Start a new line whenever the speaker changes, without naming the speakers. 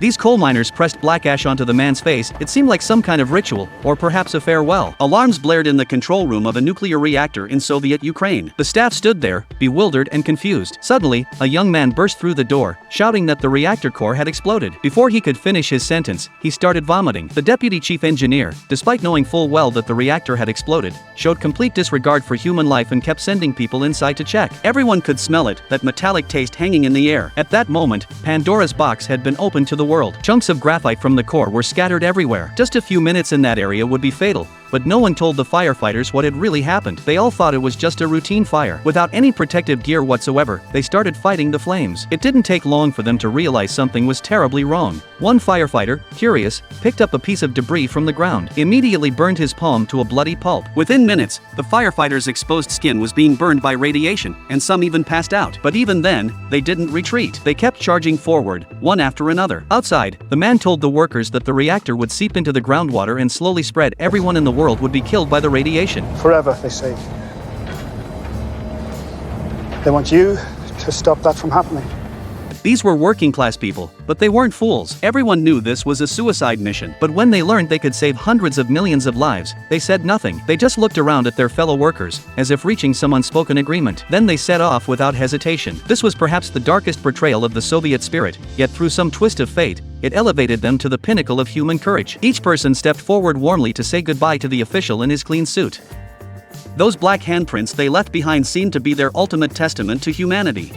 These coal miners pressed black ash onto the man's face. It seemed like some kind of ritual, or perhaps a farewell. Alarms blared in the control room of a nuclear reactor in Soviet Ukraine. The staff stood there, bewildered and confused. Suddenly, a young man burst through the door, shouting that the reactor core had exploded. Before he could finish his sentence, he started vomiting. The deputy chief engineer, despite knowing full well that the reactor had exploded, showed complete disregard for human life and kept sending people inside to check. Everyone could smell it, that metallic taste hanging in the air. At that moment, Pandora's box had been opened to the world. Chunks of graphite from the core were scattered everywhere. Just a few minutes in that area would be fatal. But no one told the firefighters what had really happened. They all thought it was just a routine fire. Without any protective gear whatsoever, they started fighting the flames. It didn't take long for them to realize something was terribly wrong. One firefighter, curious, picked up a piece of debris from the ground, immediately burned his palm to a bloody pulp. Within minutes, the firefighter's exposed skin was being burned by radiation, and some even passed out. But even then, they didn't retreat. They kept charging forward, one after another. Outside, the man told the workers that the reactor would seep into the groundwater and slowly spread. Everyone in the world would be killed by the radiation.
Forever, they say. They want you to stop that from happening.
These were working class people, but they weren't fools. Everyone knew this was a suicide mission. But when they learned they could save hundreds of millions of lives, they said nothing. They just looked around at their fellow workers, as if reaching some unspoken agreement. Then they set off without hesitation. This was perhaps the darkest portrayal of the Soviet spirit, yet through some twist of fate, it elevated them to the pinnacle of human courage. Each person stepped forward warmly to say goodbye to the official in his clean suit. Those black handprints they left behind seemed to be their ultimate testament to humanity.